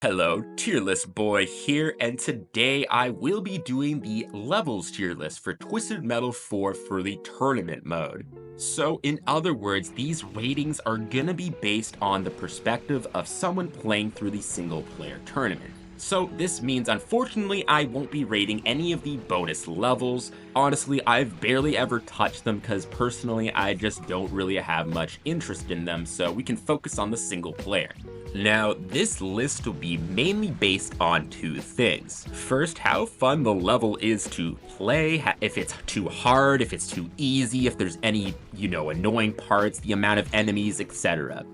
Hello, Tierlist Boy here, and today I will be doing the levels tier list for Twisted Metal 4 for the tournament mode. So in other words, these ratings are gonna be based on the perspective of someone playing through the single player tournament. So this means unfortunately I won't be rating any of the bonus levels. Honestly, I've barely ever touched them because personally I just don't really have much interest in them, so we can focus on the single player. Now, this list will be mainly based on two things. First, how fun the level is to play, if it's too hard, if it's too easy, if there's any, annoying parts, the amount of enemies, etc.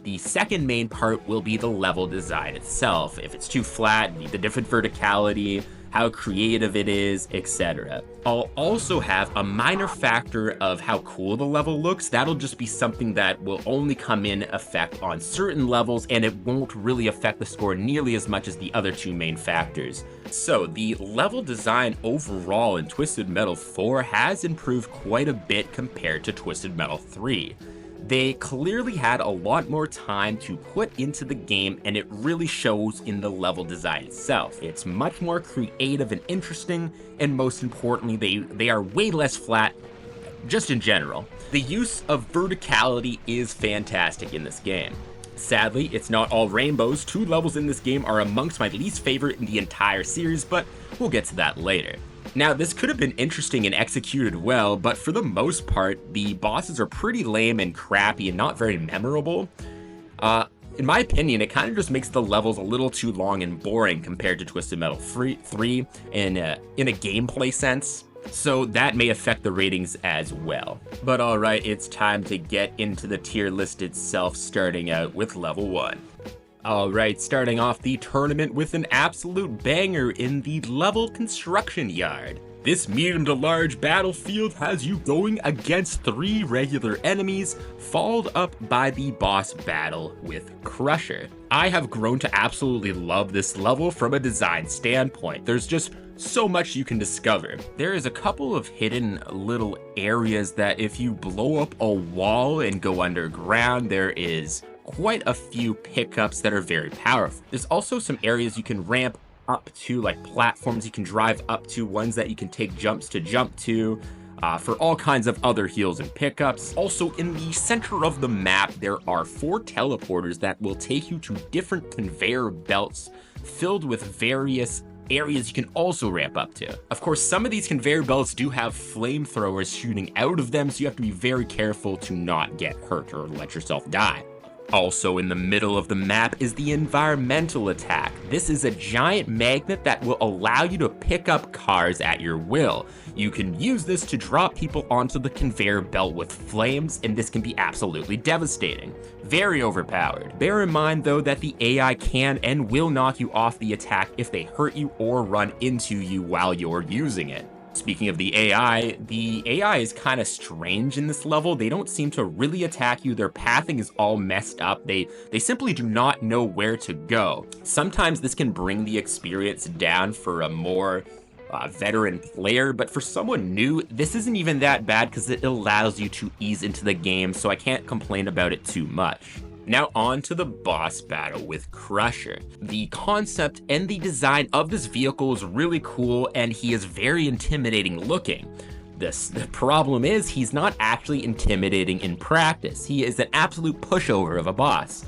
The second main part will be the level design itself, if it's too flat, the different verticality, how creative it is, etc. I'll also have a minor factor of how cool the level looks. That'll just be something that will only come in effect on certain levels, and it won't really affect the score nearly as much as the other two main factors. So the level design overall in Twisted Metal 4 has improved quite a bit compared to Twisted Metal 3. They clearly had a lot more time to put into the game, and it really shows in the level design itself. It's much more creative and interesting, and most importantly, they are way less flat, just in general. The use of verticality is fantastic in this game. Sadly, it's not all rainbows. Two levels in this game are amongst my least favorite in the entire series, but we'll get to that later. Now, this could have been interesting and executed well, but for the most part, the bosses are pretty lame and crappy and not very memorable. In my opinion, it kind of just makes the levels a little too long and boring compared to Twisted Metal 3 in a gameplay sense. So that may affect the ratings as well. But alright, it's time to get into the tier list itself, starting out with level 1. Alright, starting off the tournament with an absolute banger in the level construction yard. This medium to large battlefield has you going against 3 regular enemies, followed up by the boss battle with Crusher. I have grown to absolutely love this level from a design standpoint. There's just so much you can discover. There is a couple of hidden little areas that if you blow up a wall and go underground, there is quite a few pickups that are very powerful. There's also some areas you can ramp up to, like platforms you can drive up to, ones that you can take jumps to jump to, for all kinds of other heals and pickups. Also, in the center of the map, there are 4 teleporters that will take you to different conveyor belts filled with various areas you can also ramp up to. Of course, some of these conveyor belts do have flamethrowers shooting out of them, so you have to be very careful to not get hurt or let yourself die. Also in the middle of the map is the environmental attack. This is a giant magnet that will allow you to pick up cars at your will. You can use this to drop people onto the conveyor belt with flames, and this can be absolutely devastating. Very overpowered. Bear in mind though that the AI can and will knock you off the attack if they hurt you or run into you while you're using it. Speaking of the AI is kind of strange in this level. They don't seem to really attack you. Their pathing is all messed up. They simply do not know where to go. Sometimes this can bring the experience down for a more veteran player, but for someone new, this isn't even that bad because it allows you to ease into the game, so I can't complain about it too much. Now on to the boss battle with Crusher. The concept and the design of this vehicle is really cool, and he is very intimidating looking. The problem is he's not actually intimidating in practice. He is an absolute pushover of a boss.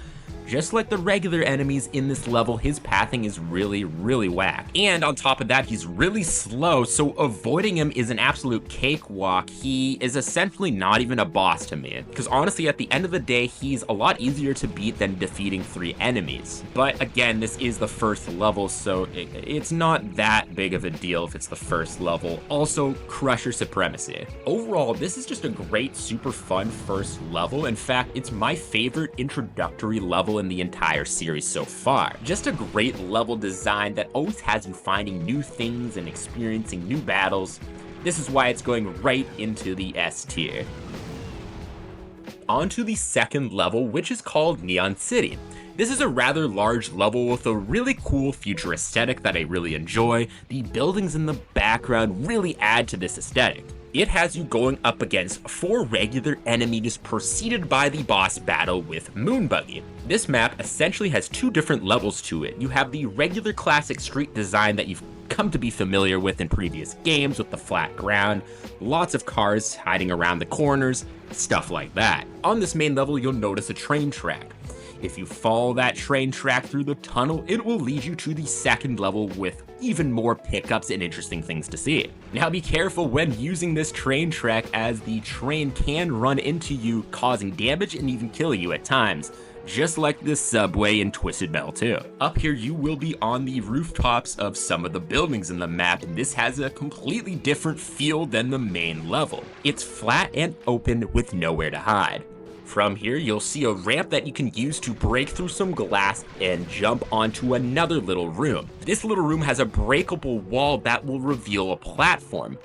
Just like the regular enemies in this level, his pathing is really whack. And on top of that, he's really slow, so avoiding him is an absolute cakewalk. He is essentially not even a boss to me, because honestly, at the end of the day, he's a lot easier to beat than defeating 3 enemies. But again, this is the first level, so it's not that big of a deal if it's the first level. Also, Crusher supremacy. Overall, this is just a great, super fun first level. In fact, it's my favorite introductory level in the entire series so far. Just a great level design that always has you finding new things and experiencing new battles. This is why it's going right into the S tier. On to the second level, which is called Neon City. This is a rather large level with a really cool future aesthetic that I really enjoy. The buildings in the background really add to this aesthetic. it has you going up against 4 regular enemies preceded by the boss battle with Moonbuggy. This map essentially has 2 different levels to it. You have the regular classic street design that you've come to be familiar with in previous games with the flat ground, lots of cars hiding around the corners, stuff like that. On this main level, you'll notice a train track. If you follow that train track through the tunnel, it will lead you to the second level with even more pickups and interesting things to see. Now be careful when using this train track, as the train can run into you, causing damage and even kill you at times, just like the subway in Twisted Metal 2. Up here you will be on the rooftops of some of the buildings in the map, and this has a completely different feel than the main level. It's flat and open with nowhere to hide. From here, you'll see a ramp that you can use to break through some glass and jump onto another little room. This little room has a breakable wall that will reveal a platform.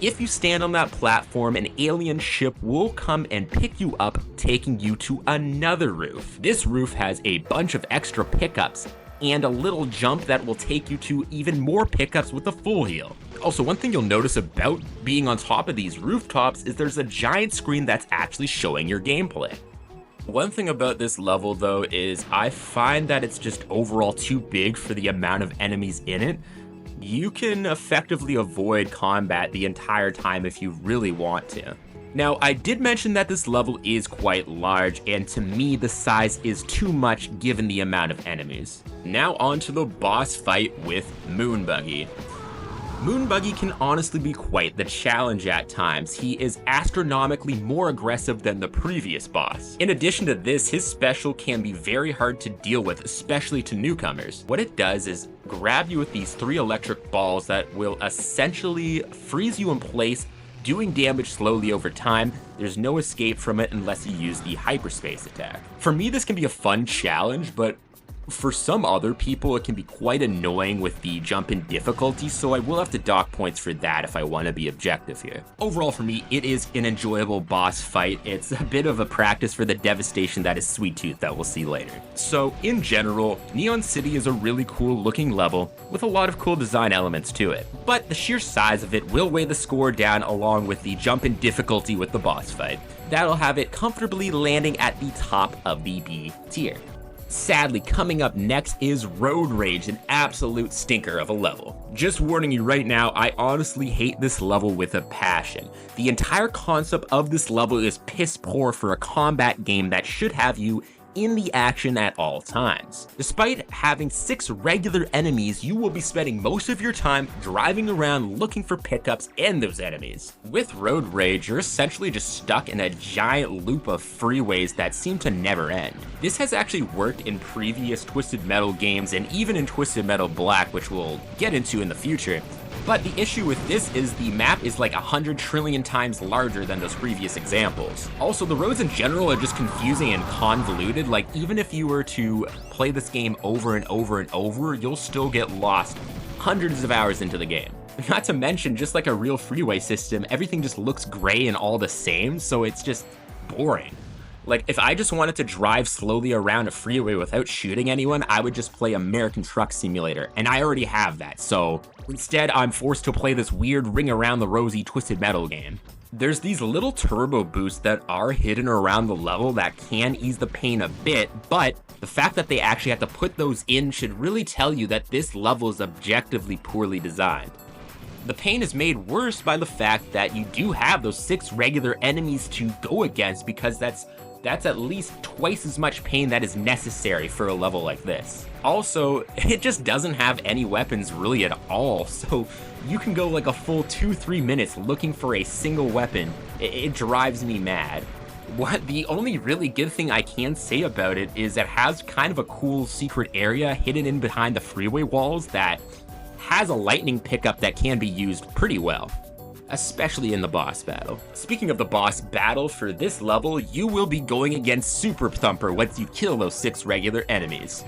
If you stand on that platform, an alien ship will come and pick you up, taking you to another roof. This roof has a bunch of extra pickups and a little jump that will take you to even more pickups with a full heal. Also, one thing you'll notice about being on top of these rooftops is there's a giant screen that's actually showing your gameplay. One thing about this level though is I find that it's just overall too big for the amount of enemies in it. You can effectively avoid combat the entire time if you really want to. Now, I did mention that this level is quite large, and to me the size is too much given the amount of enemies. Now on to the boss fight with Moonbuggy. Moonbuggy can honestly be quite the challenge at times. He is astronomically more aggressive than the previous boss. In addition to this, his special can be very hard to deal with, especially to newcomers. What it does is grab you with these 3 electric balls that will essentially freeze you in place, doing damage slowly over time. There's no escape from it unless you use the hyperspace attack. For me, this can be a fun challenge, but for some other people, it can be quite annoying with the jump in difficulty, so I will have to dock points for that if I want to be objective here. Overall, for me, it is an enjoyable boss fight. It's a bit of a practice for the devastation that is Sweet Tooth that we'll see later. So, in general, Neon City is a really cool looking level with a lot of cool design elements to it, but the sheer size of it will weigh the score down along with the jump in difficulty with the boss fight. That'll have it comfortably landing at the top of the B tier. Sadly, coming up next is Road Rage, an absolute stinker of a level. Just warning you right now, I honestly hate this level with a passion. The entire concept of this level is piss poor for a combat game that should have you in the action at all times. Despite having 6 regular enemies, you will be spending most of your time driving around looking for pickups and those enemies. With Road Rage, you're essentially just stuck in a giant loop of freeways that seem to never end. This has actually worked in previous Twisted Metal games and even in Twisted Metal Black, which we'll get into in the future. But the issue with this is the map is like 100 trillion times larger than those previous examples. Also, the roads in general are just confusing and convoluted. Like, even if you were to play this game over and over and over, you'll still get lost hundreds of hours into the game. Not to mention, just like a real freeway system, everything just looks gray and all the same, so it's just boring. Like, if I just wanted to drive slowly around a freeway without shooting anyone, I would just play American Truck Simulator, and I already have that, so instead I'm forced to play this weird Ring Around the Rosie Twisted Metal game. There's these little turbo boosts that are hidden around the level that can ease the pain a bit, but the fact that they actually have to put those in should really tell you that this level is objectively poorly designed. The pain is made worse by the fact that you do have those 6 regular enemies to go against, because that's at least twice as much pain that is necessary for a level like this. Also, it just doesn't have any weapons really at all, so you can go like a full 2-3 minutes looking for a single weapon. It drives me mad. The only really good thing I can say about it is it has kind of a cool secret area hidden in behind the freeway walls that has a lightning pickup that can be used pretty well, especially in the boss battle. Speaking of the boss battle, for this level, you will be going against Super Thumper once you kill those 6 regular enemies.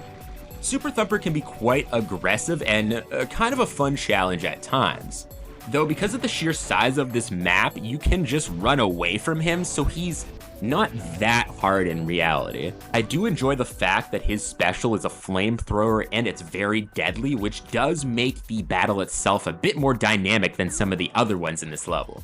Super Thumper can be quite aggressive and kind of a fun challenge at times. Though because of the sheer size of this map, you can just run away from him, so he's not that hard in reality. I do enjoy the fact that his special is a flamethrower and it's very deadly, which does make the battle itself a bit more dynamic than some of the other ones in this level.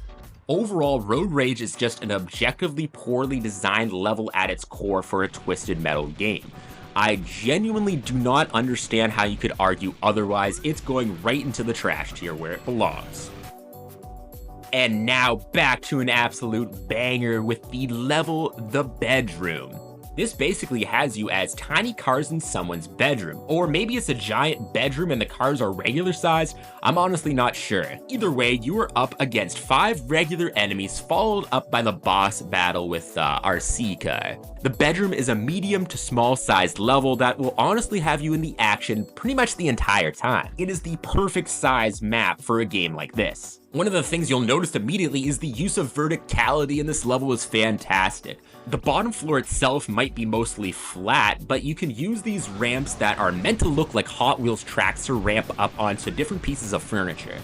Overall, Road Rage is just an objectively poorly designed level at its core for a Twisted Metal game. I genuinely do not understand how you could argue otherwise. It's going right into the trash tier where it belongs. And now back to an absolute banger with the level The Bedroom. This basically has you as tiny cars in someone's bedroom, or maybe it's a giant bedroom and the cars are regular sized. I'm honestly not sure. Either way, you are up against 5 regular enemies followed up by the boss battle with our C car. The bedroom is a medium to small sized level that will honestly have you in the action pretty much the entire time. It is the perfect size map for a game like this. One of the things you'll notice immediately is the use of verticality in this level is fantastic. The bottom floor itself might be mostly flat, but you can use these ramps that are meant to look like Hot Wheels tracks to ramp up onto different pieces of furniture.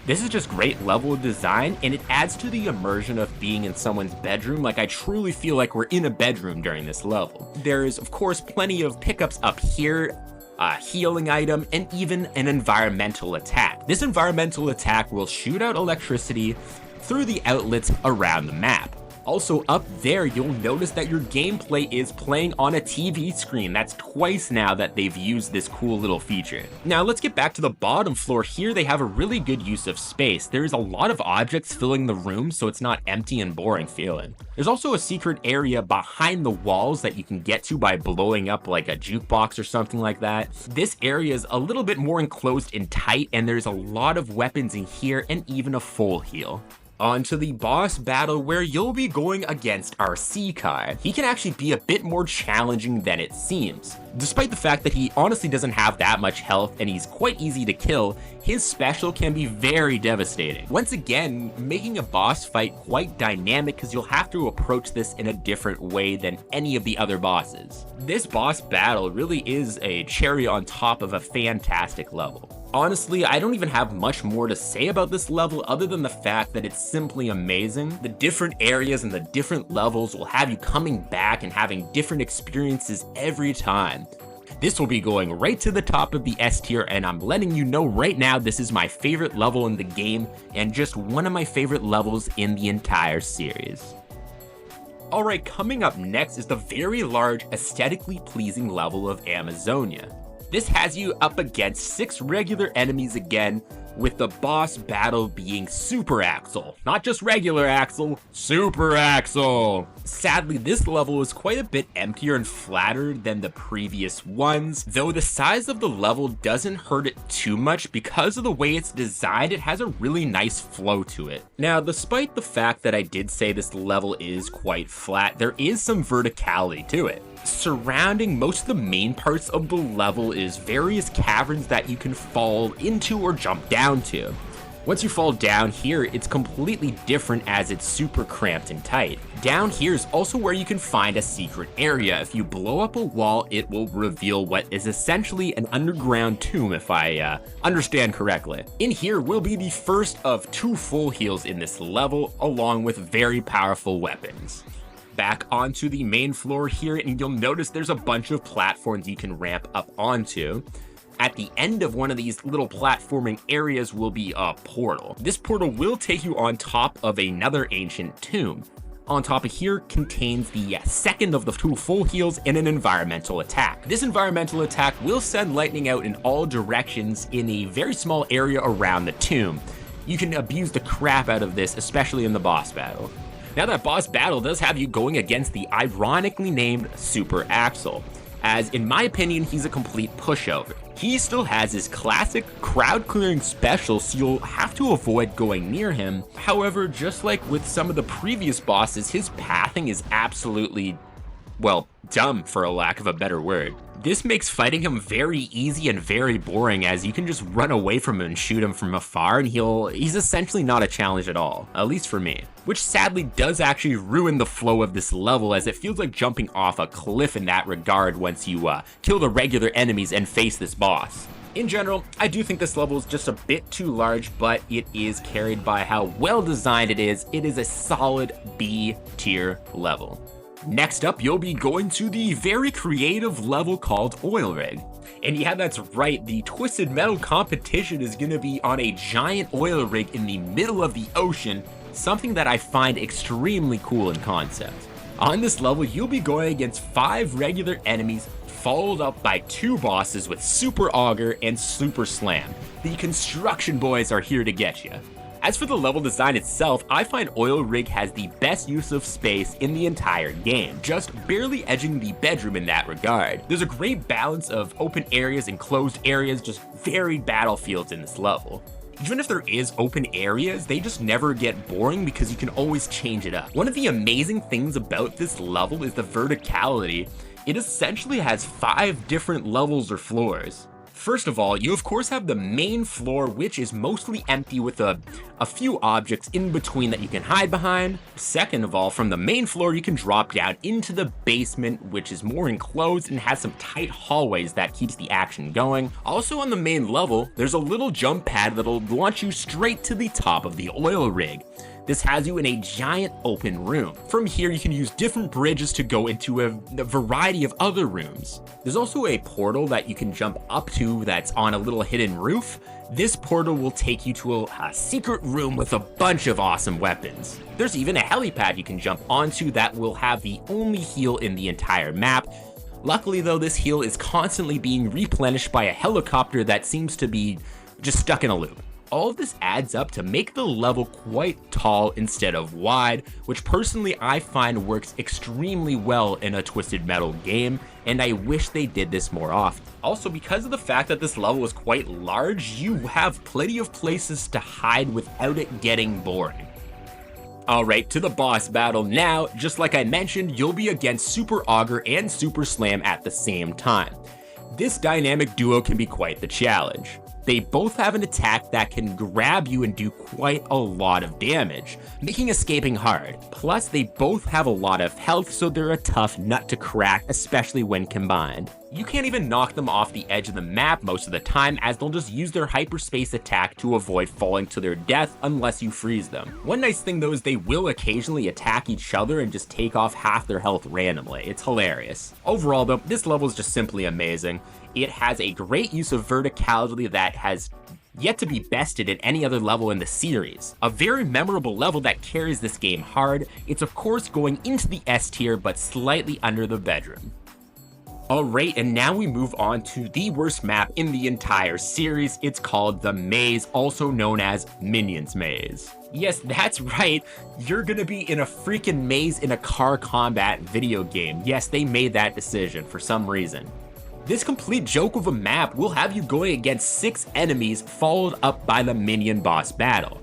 This is just great level design, and it adds to the immersion of being in someone's bedroom. Like, I truly feel like we're in a bedroom during this level. There is, of course, plenty of pickups up here, a healing item, and even an environmental attack. This environmental attack will shoot out electricity through the outlets around the map. Also up there, you'll notice that your gameplay is playing on a TV screen. That's twice now that they've used this cool little feature. Now let's get back to the bottom floor. Here they have a really good use of space. There's a lot of objects filling the room, so it's not empty and boring feeling. There's also a secret area behind the walls that you can get to by blowing up like a jukebox or something like that. This area is a little bit more enclosed and tight, and there's a lot of weapons in here and even a full heal. On to the boss battle where you'll be going against our C car. He can actually be a bit more challenging than it seems. Despite the fact that he honestly doesn't have that much health and he's quite easy to kill, his special can be very devastating. Once again, making a boss fight quite dynamic because you'll have to approach this in a different way than any of the other bosses. This boss battle really is a cherry on top of a fantastic level. Honestly, I don't even have much more to say about this level other than the fact that it's simply amazing. The different areas and the different levels will have you coming back and having different experiences every time. This will be going right to the top of the S tier, and I'm letting you know right now this is my favorite level in the game and just one of my favorite levels in the entire series. Alright, coming up next is the very large, aesthetically pleasing level of Amazonia. This has you up against 6 regular enemies again, with the boss battle being Super Axel. Not just regular Axel, Super Axel! Sadly, this level is quite a bit emptier and flatter than the previous ones, though the size of the level doesn't hurt it too much because of the way it's designed. It has a really nice flow to it. Now, despite the fact that I did say this level is quite flat, there is some verticality to it. Surrounding most of the main parts of the level is various caverns that you can fall into or jump down to. Once you fall down here, it's completely different as it's super cramped and tight. Down here is also where you can find a secret area. If you blow up a wall, it will reveal what is essentially an underground tomb, if I understand correctly. In here will be the first of 2 full heals in this level, along with very powerful weapons. Back onto the main floor here, and you'll notice there's a bunch of platforms you can ramp up onto. At the end of one of these little platforming areas will be a portal. This portal will take you on top of another ancient tomb. On top of here contains the second of the 2 full heals and an environmental attack. This environmental attack will send lightning out in all directions in a very small area around the tomb. You can abuse the crap out of this, especially in the boss battle. Now that boss battle does have you going against the ironically named Super Axel, as in my opinion he's a complete pushover. He still has his classic crowd clearing special, so you'll have to avoid going near him. However, just like with some of the previous bosses, his pathing is absolutely, well, dumb for a lack of a better word. This makes fighting him very easy and very boring, as you can just run away from him and shoot him from afar and he's essentially not a challenge at all, at least for me. Which sadly does actually ruin the flow of this level, as it feels like jumping off a cliff in that regard once you kill the regular enemies and face this boss. In general, I do think this level is just a bit too large, but it is carried by how well designed it is. It is a solid B tier level. Next up, you'll be going to the very creative level called Oil Rig. And yeah, that's right, the Twisted Metal competition is going to be on a giant oil rig in the middle of the ocean something that I find extremely cool in concept. On this level, you'll be going against 5 regular enemies, followed up by 2 bosses with Super Auger and Super Slam. The construction boys are here to get you. As for the level design itself, I find Oil Rig has the best use of space in the entire game, just barely edging the bedroom in that regard. There's a great balance of open areas and closed areas, just varied battlefields in this level. Even if there is open areas, they just never get boring because you can always change it up. One of the amazing things about this level is the verticality. It essentially has 5 different levels or floors. First of all, you of course have the main floor, which is mostly empty with a few objects in between that you can hide behind. Second of all, from the main floor, you can drop down into the basement, which is more enclosed and has some tight hallways that keeps the action going. Also on the main level, there's a little jump pad that'll launch you straight to the top of the oil rig. This has you in a giant open room. From here, you can use different bridges to go into a variety of other rooms. There's also a portal that you can jump up to that's on a little hidden roof. This portal will take you to a secret room with a bunch of awesome weapons. There's even a helipad you can jump onto that will have the only heal in the entire map. Luckily though, this heal is constantly being replenished by a helicopter that seems to be just stuck in a loop. All of this adds up to make the level quite tall instead of wide, which personally I find works extremely well in a Twisted Metal game, and I wish they did this more often. Also, because of the fact that this level is quite large, you have plenty of places to hide without it getting boring. Alright, to the boss battle now. Just like I mentioned, you'll be against Super Auger and Super Slam at the same time. This dynamic duo can be quite the challenge. They both have an attack that can grab you and do quite a lot of damage, making escaping hard. Plus, they both have a lot of health, so they're a tough nut to crack, especially when combined. You can't even knock them off the edge of the map most of the time, as they'll just use their hyperspace attack to avoid falling to their death unless you freeze them. One nice thing though is they will occasionally attack each other and just take off half their health randomly. It's hilarious. Overall though, this level is just simply amazing. It has a great use of verticality that has yet to be bested at any other level in the series. A very memorable level that carries this game hard. It's of course going into the S tier, but slightly under the bedroom. Alright, and now we move on to the worst map in the entire series. It's called The Maze, also known as Minions Maze. Yes, that's right, you're gonna be in a freaking maze in a car combat video game. Yes, they made that decision for some reason. This complete joke of a map will have you going against 6 enemies followed up by the minion boss battle.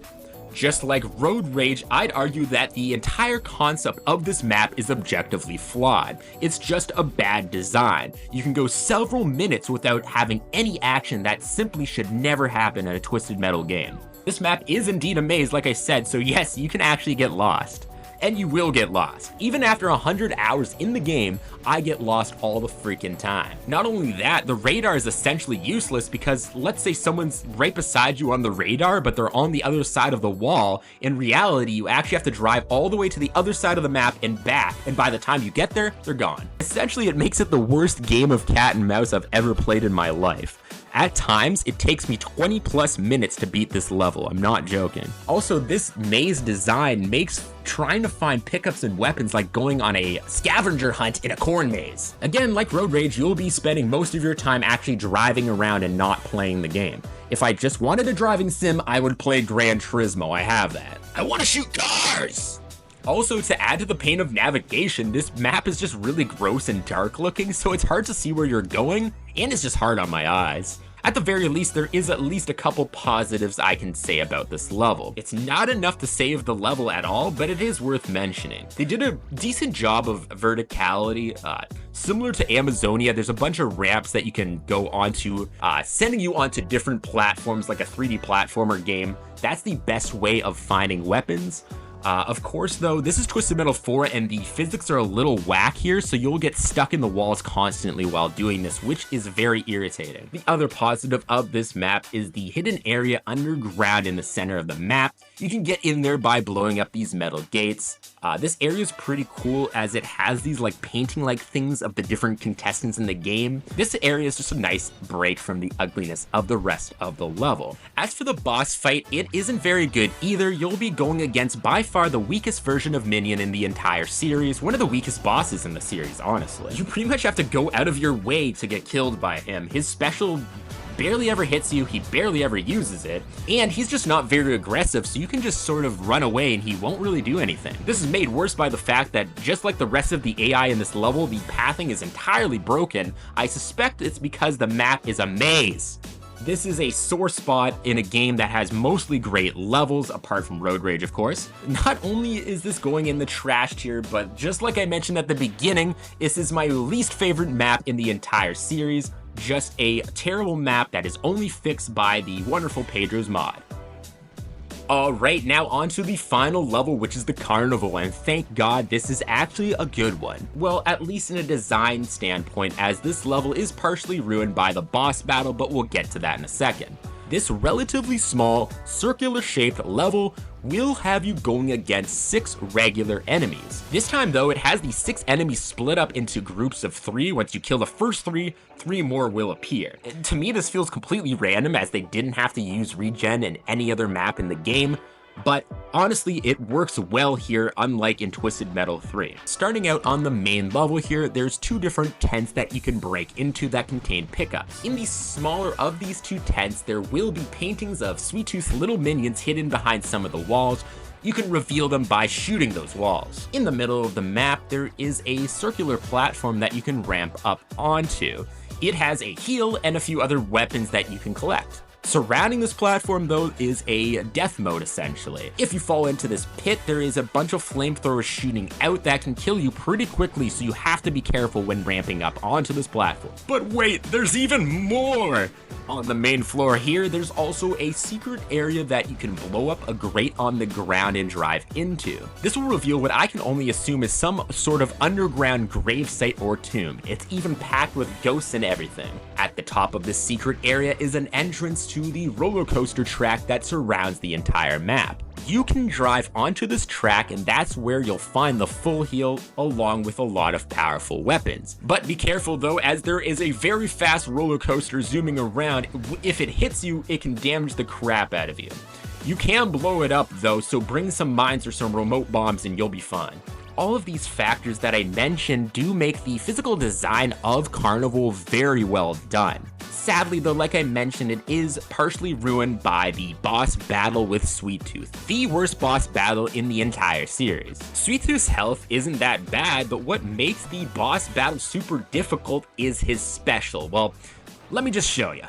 Just like Road Rage, I'd argue that the entire concept of this map is objectively flawed. It's just a bad design. You can go several minutes without having any action that simply should never happen in a Twisted Metal game. This map is indeed a maze, like I said, so yes, you can actually get lost. And you will get lost. Even after 100 hours in the game, I get lost all the freaking time. Not only that, the radar is essentially useless because let's say someone's right beside you on the radar, but they're on the other side of the wall. In reality, you actually have to drive all the way to the other side of the map and back, and by the time you get there, they're gone. Essentially, it makes it the worst game of cat and mouse I've ever played in my life. At times, it takes me 20 plus minutes to beat this level, I'm not joking. Also, this maze design makes trying to find pickups and weapons like going on a scavenger hunt in a corn maze. Again, like Road Rage, you'll be spending most of your time actually driving around and not playing the game. If I just wanted a driving sim, I would play Gran Turismo, I have that. I want to shoot cars! Also, to add to the pain of navigation, this map is just really gross and dark looking, so it's hard to see where you're going, and it's just hard on my eyes. At the very least, there is at least a couple positives I can say about this level. It's not enough to save the level at all, but it is worth mentioning. They did a decent job of verticality. Similar to Amazonia, there's a bunch of ramps that you can go onto, sending you onto different platforms like a 3D platformer game. That's the best way of finding weapons. Of course, though, this is Twisted Metal 4 and the physics are a little whack here, so you'll get stuck in the walls constantly while doing this, which is very irritating. The other positive of this map is the hidden area underground in the center of the map. You can get in there by blowing up these metal gates. This area is pretty cool as it has these like painting-like things of the different contestants in the game. This area is just a nice break from the ugliness of the rest of the level. As for the boss fight, it isn't very good either. You'll be going against by far the weakest version of minion in the entire series, one of the weakest bosses in the series, honestly. You pretty much have to go out of your way to get killed by him. His special barely ever hits you, he barely ever uses it, and he's just not very aggressive, so you can just sort of run away and he won't really do anything. This is made worse by the fact that just like the rest of the AI in this level, the pathing is entirely broken. I suspect it's because the map is a maze. This is a sore spot in a game that has mostly great levels, apart from Road Rage, of course. Not only is this going in the trash tier, but just like I mentioned at the beginning, this is my least favorite map in the entire series. Just a terrible map that is only fixed by the wonderful Pedro's mod. Alright, now on to the final level, which is the Carnival, and thank God this is actually a good one. Well, at least in a design standpoint, as this level is partially ruined by the boss battle, but we'll get to that in a second. This relatively small, circular-shaped level will have you going against 6 regular enemies. This time though, it has these 6 enemies split up into groups of 3. Once you kill the first 3, 3 more will appear. And to me, this feels completely random as they didn't have to use regen in any other map in the game. But honestly, it works well here, unlike in Twisted Metal 3. Starting out on the main level here, there's 2 different tents that you can break into that contain pickups. In the smaller of these 2 tents, there will be paintings of Sweet Tooth little minions hidden behind some of the walls. You can reveal them by shooting those walls. In the middle of the map, there is a circular platform that you can ramp up onto. It has a heal and a few other weapons that you can collect. Surrounding this platform though is a death mode essentially. If you fall into this pit, there is a bunch of flamethrowers shooting out that can kill you pretty quickly, so you have to be careful when ramping up onto this platform. But wait, there's even more! On the main floor here, there's also a secret area that you can blow up a grate on the ground and drive into. This will reveal what I can only assume is some sort of underground gravesite or tomb. It's even packed with ghosts and everything. At the top of this secret area is an entrance to the roller coaster track that surrounds the entire map. You can drive onto this track and that's where you'll find the full heal along with a lot of powerful weapons. But be careful though, as there is a very fast roller coaster zooming around. If it hits you, it can damage the crap out of you. You can blow it up though, so bring some mines or some remote bombs and you'll be fine. All of these factors that I mentioned do make the physical design of Carnival very well done. Sadly though, like I mentioned, it is partially ruined by the boss battle with Sweet Tooth, the worst boss battle in the entire series. Sweet Tooth's health isn't that bad, but what makes the boss battle super difficult is his special. Well, let me just show you.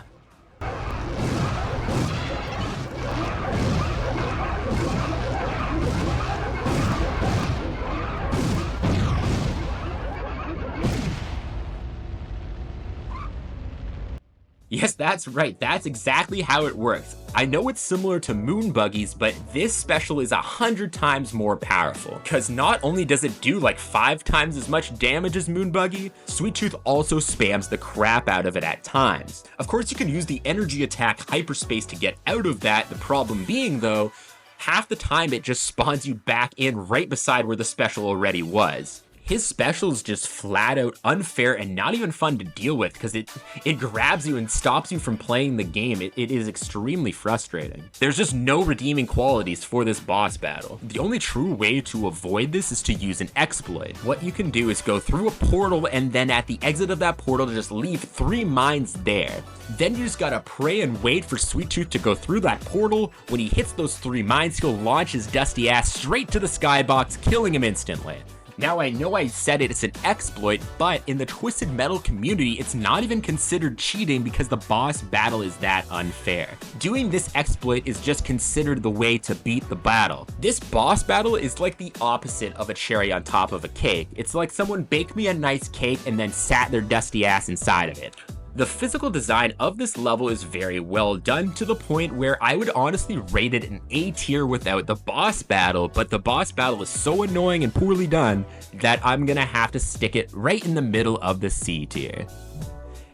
Yes, that's right, that's exactly how it works. I know it's similar to moon buggies, but this special is 100 times more powerful. Cause not only does it do like 5 times as much damage as moon buggy, Sweet Tooth also spams the crap out of it at times. Of course, you can use the energy attack hyperspace to get out of that, the problem being though, half the time it just spawns you back in right beside where the special already was. His special is just flat out unfair and not even fun to deal with because it grabs you and stops you from playing the game. It is extremely frustrating. There's just no redeeming qualities for this boss battle. The only true way to avoid this is to use an exploit. What you can do is go through a portal and then at the exit of that portal just leave 3 mines there. Then you just gotta pray and wait for Sweet Tooth to go through that portal. When he hits those 3 mines, he'll launch his dusty ass straight to the skybox, killing him instantly. Now I know I said it's an exploit, but in the Twisted Metal community, it's not even considered cheating because the boss battle is that unfair. Doing this exploit is just considered the way to beat the battle. This boss battle is like the opposite of a cherry on top of a cake. It's like someone baked me a nice cake and then sat their dusty ass inside of it. The physical design of this level is very well done to the point where I would honestly rate it an A tier without the boss battle, but the boss battle is so annoying and poorly done that I'm gonna have to stick it right in the middle of the C tier.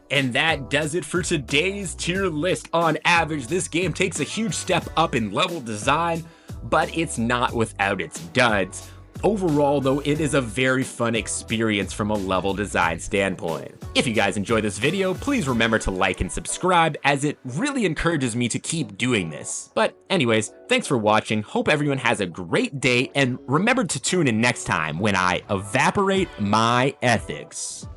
And that does it for today's tier list. On average, this game takes a huge step up in level design, but it's not without its duds. Overall though, it is a very fun experience from a level design standpoint. If you guys enjoyed this video, please remember to like and subscribe, as it really encourages me to keep doing this. But anyways, thanks for watching, hope everyone has a great day, and remember to tune in next time when I evaporate my ethics.